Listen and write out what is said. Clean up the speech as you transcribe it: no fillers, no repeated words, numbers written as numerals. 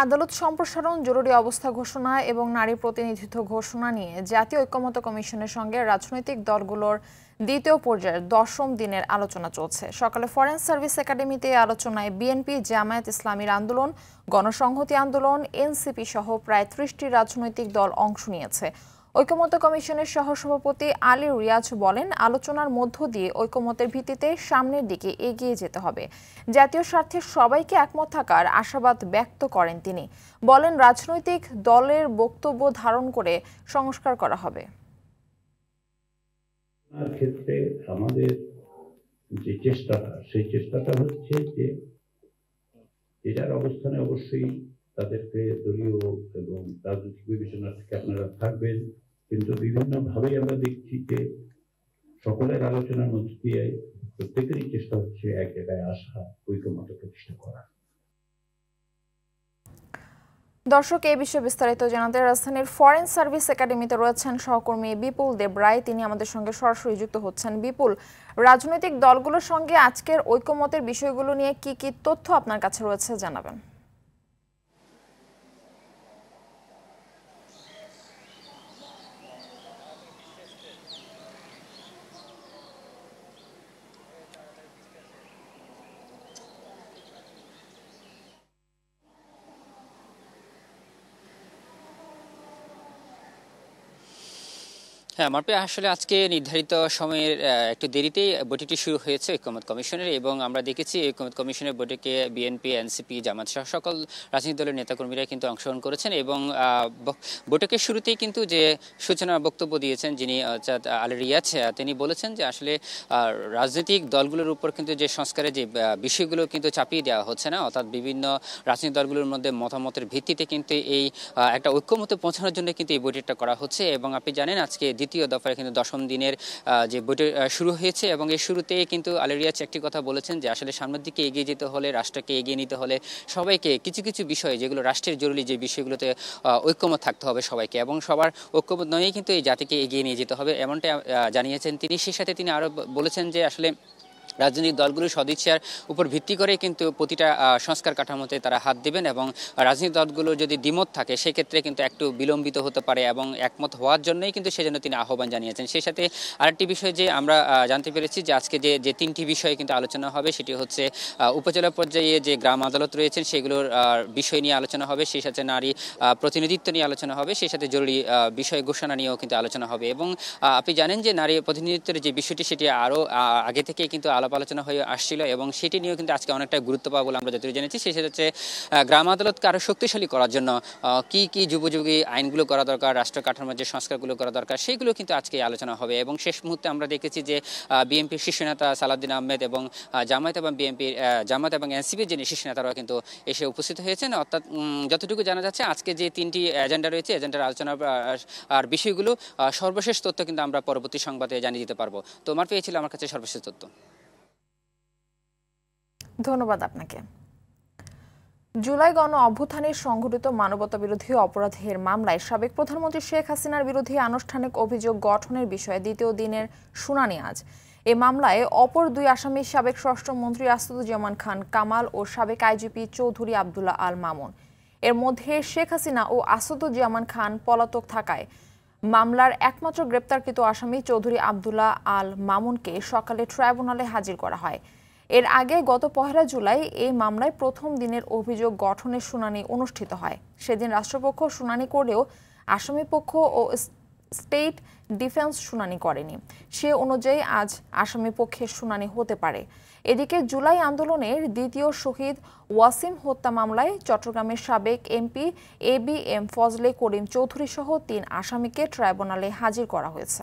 আদালত সম্প্রসারণ, জরুরি অবস্থা ঘোষণা এবং নারী প্রতিনিধিত্ব ঘোষণা নিয়ে জাতীয় ঐকমত্য কমিশনের সঙ্গে রাজনৈতিক দলগুলোর দ্বিতীয় পর্যায়ের 10ম দিনের আলোচনা চলছে। সকালে ফরেন সার্ভিস একাডেমিতে আলোচনায় বিএনপি, জামায়াত ইসলামীর আন্দোলন, গণসংহতি আন্দোলন, এনসিপি সহ প্রায় 30টি রাজনৈতিক দল অংশ নিয়েছে। ঐকমত্য কমিশনের সহসভাপতি আলী রিয়াজ বলেন, আলোচনার মধ্য দিয়ে ঐকমত্যের ভিত্তিতে সামনের দিকে এগিয়ে যেতে হবে। জাতীয় স্বার্থে সবাইকে একমত থাকার আশাবাদ ব্যক্ত করেন তিনি। বলেন, রাজনৈতিক দলের বক্তব্য ধারণ করে সংস্কার করা হবে। ক্ষেত্রে আমাদের যে চেষ্টাটা, সেই চেষ্টাটা হচ্ছে যে এটার অবস্থানে অবশ্যই তাদেরকে দলীয় এবং রাজনৈতিক বিবেচনা থেকে আপনারা থাকবেন, কিন্তু বিভিন্নভাবেই আমরা দেখছি যে সকলের আলোচনার মধ্য দিয়ে প্রত্যেকেরই চেষ্টা হচ্ছে এক জায়গায় আসা, ঐকমত্য প্রতিষ্ঠা করা। দর্শক, এই বিষয়ে বিস্তারিত জানাতে রাজধানীর ফরেন সার্ভিস একাডেমিতে রয়েছেন সহকর্মী বিপুল দেবরায়। তিনি আমাদের সঙ্গে সরাসরি যুক্ত হচ্ছেন। বিপুল, রাজনৈতিক দলগুলোর সঙ্গে আজকের ঐকমত্যের বিষয়গুলো নিয়ে কি কি তথ্য আপনার কাছে রয়েছে জানাবেন। হ্যাঁ, মারপে আসলে আজকে নির্ধারিত সময়ের একটু দেরিতেই বৈঠকটি শুরু হয়েছে ঐকমত্য কমিশনের, এবং আমরা দেখেছি ঐকমত্য কমিশনের বৈঠকে বিএনপি, এনসিপি, জামাত সহ সকল রাজনৈতিক দলের নেতাকর্মীরা কিন্তু অংশগ্রহণ করেছেন। এবং বৈঠকের শুরুতেই কিন্তু যে সূচনা বক্তব্য দিয়েছেন যিনি আলী রিয়াজ, তিনি বলেছেন যে আসলে রাজনৈতিক দলগুলোর উপর কিন্তু যে সংস্কারের যে বিষয়গুলো কিন্তু চাপিয়ে দেওয়া হচ্ছে না, অর্থাৎ বিভিন্ন রাজনৈতিক দলগুলোর মধ্যে মতামতের ভিত্তিতে কিন্তু এই একটা ঐকমত্যে পৌঁছানোর জন্য কিন্তু এই বৈঠকটা করা হচ্ছে। এবং আপনি জানেন, আজকে দ্বিতীয় দফায় কিন্তু 10ম দিনের যে বৈঠক শুরু হয়েছে, এবং এই শুরুতে কিন্তু আলী রিয়াজ একটি কথা বলেছেন যে আসলে সামনের দিকে এগিয়ে যেতে হলে, রাষ্ট্রকে এগিয়ে নিতে হলে সবাইকে কিছু কিছু বিষয়, যেগুলো রাষ্ট্রের জরুরি যে বিষয়গুলোতে ঐকমত থাকতে হবে সবাইকে, এবং সবার ঐকমত নয়েই কিন্তু এই জাতিকে এগিয়ে নিয়ে যেতে হবে, এমনটা জানিয়েছেন তিনি। সেই সাথে তিনি আরও বলেছেন যে আসলে রাজনৈতিক দলগুলোর সদিচ্ছার উপর ভিত্তি করে কিন্তু প্রতিটা সংস্কার কাঠামোতে তারা হাত দেবেন, এবং রাজনৈতিক দলগুলোর যদি দ্বিমত থাকে সেক্ষেত্রে কিন্তু একটু বিলম্বিত হতে পারে, এবং একমত হওয়ার জন্যই কিন্তু সেজন্য তিনি আহ্বান জানিয়েছেন। সেই সাথে আরেকটি বিষয় যে আমরা জানতে পেরেছি যে আজকে যে 3টি বিষয়ে কিন্তু আলোচনা হবে, সেটি হচ্ছে উপজেলা পর্যায়ে যে গ্রাম আদালত রয়েছেন সেগুলোর বিষয় নিয়ে আলোচনা হবে, সেই সাথে নারী প্রতিনিধিত্ব নিয়ে আলোচনা হবে, সেই সাথে জরুরি বিষয় ঘোষণা নিয়েও কিন্তু আলোচনা হবে। এবং আপনি জানেন যে নারী প্রতিনিধিত্বের যে বিষয়টি, সেটি আরও আগে থেকে কিন্তু আলোচনা হয়ে আসছিল, এবং সেটি নিয়েও কিন্তু আজকে অনেকটা গুরুত্ব পাওয়া বলে আমরা যতটুকু জেনেছি। সেই সাথে গ্রাম আদালতকে আরও শক্তিশালী করার জন্য কি কি যুগোপযোগী আইনগুলো করা দরকার, রাষ্ট্র কাঠামোর যে সংস্কারগুলো করা দরকার, সেগুলো কিন্তু আজকে আলোচনা হবে। এবং শেষ মুহূর্তে আমরা দেখেছি যে বিএনপির শীর্ষ নেতা সালাউদ্দিন আহমেদ এবং জামায়াত এবং এনসিপির যে শীর্ষ নেতারাও কিন্তু এসে উপস্থিত হয়েছেন। অর্থাৎ যতটুকু জানা যাচ্ছে আজকে যে 3টি এজেন্ডা রয়েছে, এজেন্ডার আলোচনা আর বিষয়গুলো সর্বশেষ তথ্য কিন্তু আমরা পরবর্তী সংবাদে জানিয়ে দিতে পারবো। তো আমার পেয়েছিল আমার কাছে সর্বশেষ তথ্য। ধন্যবাদ আপনাকে। জুলাই গণ অভ্যুত্থানের সংঘটিত মানবতাবিরোধী অপরাধের মামলায় সাবেক প্রধানমন্ত্রী শেখ হাসিনার বিরুদ্ধে আনুষ্ঠানিক অভিযোগ গঠনের বিষয়ে দ্বিতীয় দিনের শুনানি আজ। এ মামলায় অপর 2 আসামি সাবেক স্বরাষ্ট্রমন্ত্রী আসাদুজ্জামান খান কামাল ও সাবেক আইজিপি চৌধুরী আব্দুল্লাহ আল মামুন। এর মধ্যে শেখ হাসিনা ও আসাদুজ্জামান খান পলাতক থাকায় মামলার একমাত্র গ্রেপ্তারকৃত আসামি চৌধুরী আব্দুল্লাহ আল মামুনকে সকালে ট্রাইব্যুনালে হাজির করা হয়। এর আগে গত 1 জুলাই এই মামলায় প্রথম দিনের অভিযোগ গঠনের শুনানি অনুষ্ঠিত হয়। সেদিন রাষ্ট্রপক্ষ শুনানি করলেও আসামিপক্ষ ও স্টেট ডিফেন্স শুনানি করেনি। সে অনুযায়ী আজ আসামিপক্ষের শুনানি হতে পারে। এদিকে জুলাই আন্দোলনের দ্বিতীয় শহীদ ওয়াসিম হত্যা মামলায় চট্টগ্রামের সাবেক এমপি এবিএম ফজলে করিম চৌধুরী সহ 3 আসামিকে ট্রাইব্যুনালে হাজির করা হয়েছে।